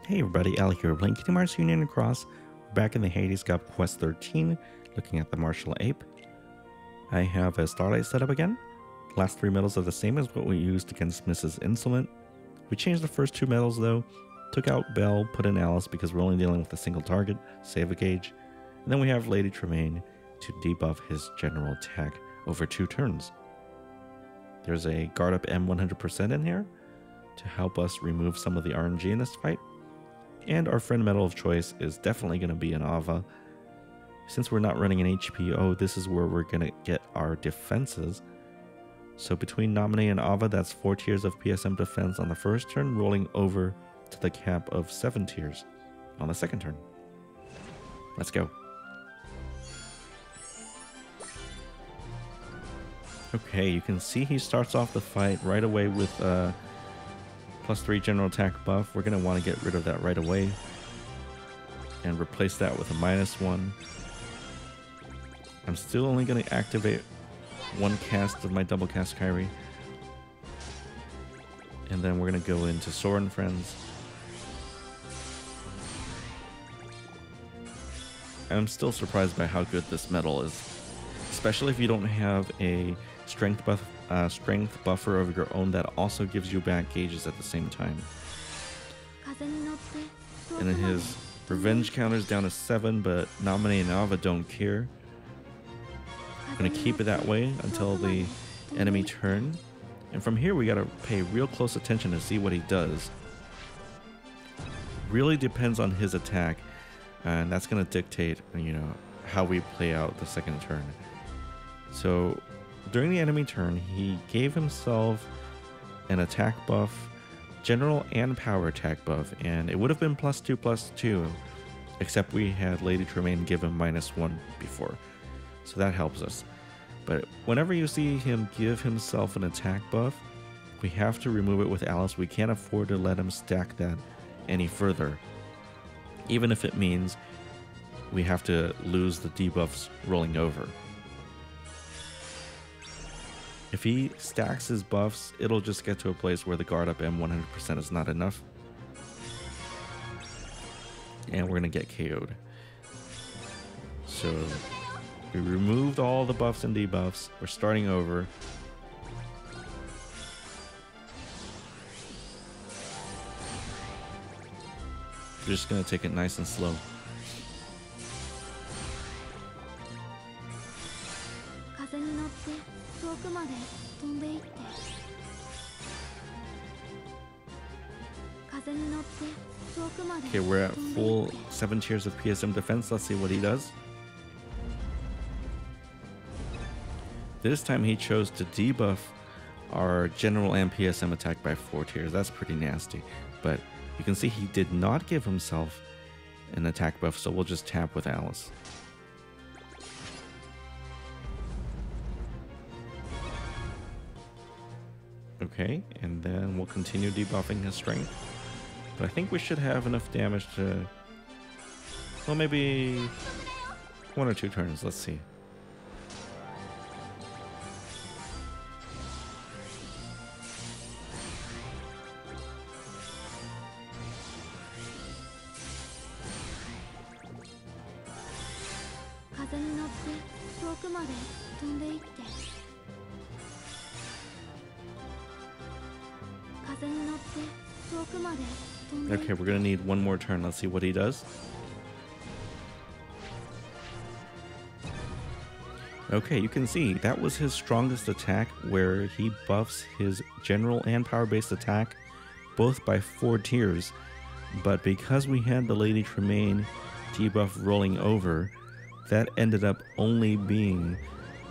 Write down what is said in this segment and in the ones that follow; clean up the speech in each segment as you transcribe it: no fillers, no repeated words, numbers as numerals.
Hey everybody, Al here, playing Kingdom Hearts Union and Cross. We're back in the Hades Cup Q13, looking at the Martial Ape. I have a Starlight set up again. Last three medals are the same as what we used against Mrs. Insolent. We changed the first two medals though, took out Belle, put in Alice because we're only dealing with a single target, save a gauge. And then we have Lady Tremaine to debuff his general attack over 2 turns. There's a guard up M100% in here to help us remove some of the RNG in this fight. And our friend medal of choice is definitely going to be an Ava. Since we're not running an HPO, this is where we're going to get our defenses. So between Nominee and Ava, that's 4 tiers of PSM defense on the first turn, rolling over to the cap of 7 tiers on the second turn. Let's go. Okay, you can see he starts off the fight right away with +3 general attack buff. We're going to want to get rid of that right away and replace that with a -1. I'm still only going to activate 1 cast of my double cast Kyrie. And then we're going to go into Soren Friends. I'm still surprised by how good this medal is, especially if you don't have a strength buffer of your own that also gives you back gauges at the same time. And then his revenge counter's down to 7, but Nominee and Ava don't care. I'm gonna keep it that way until the enemy turn. And from here we gotta pay real close attention to see what he does. Really depends on his attack, and that's gonna dictate, you know, how we play out the second turn. So during the enemy turn, he gave himself an attack buff, general and power attack buff, and it would have been +2/+2, except we had Lady Tremaine give him -1 before, so that helps us. But whenever you see him give himself an attack buff, we have to remove it with Alice. We can't afford to let him stack that any further, even if it means we have to lose the debuffs rolling over. If he stacks his buffs, it'll just get to a place where the guard up M100% is not enough. And we're going to get KO'd. So we removed all the buffs and debuffs. We're starting over. We're just going to take it nice and slow. Okay, we're at full 7 tiers of PSM defense. Let's see what he does. This time he chose to debuff our general and PSM attack by 4 tiers. That's pretty nasty. But you can see he did not give himself an attack buff, so we'll just tap with Alice. Okay, and then we'll continue debuffing his strength. But I think we should have enough damage to, well, maybe 1 or 2 turns. Let's see. Okay, we're gonna need 1 more turn. Let's see what he does. Okay, you can see that was his strongest attack, where he buffs his general and power-based attack both by 4 tiers. But because we had the Lady Tremaine debuff rolling over, that ended up only being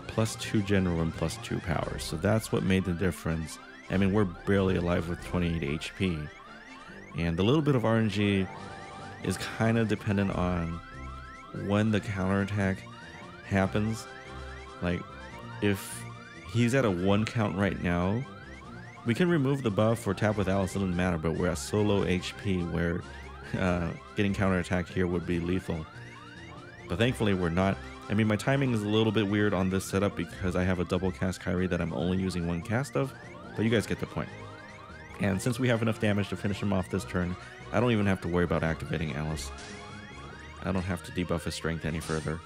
+2 general and +2 power. So that's what made the difference. I mean, we're barely alive with 28 HP. And the little bit of RNG is kind of dependent on when the counterattack happens. Like, if he's at a 1 count right now, we can remove the buff or tap with Alice, it doesn't matter, but we're at so low HP where getting counterattacked here would be lethal. But thankfully we're not. I mean, my timing is a little bit weird on this setup because I have a double cast Kyrie that I'm only using 1 cast of, but you guys get the point. And since we have enough damage to finish him off this turn, I don't even have to worry about activating Alice. I don't have to debuff his strength any further.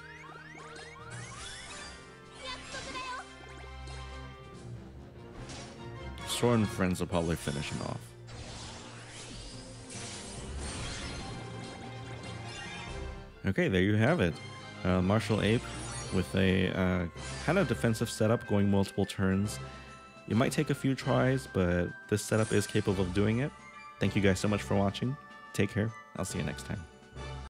Sora and friends will probably finish him off. Okay, there you have it. Martial Ape with a kind of defensive setup going multiple turns. It might take a few tries, but this setup is capable of doing it. Thank you guys so much for watching. Take care. I'll see you next time.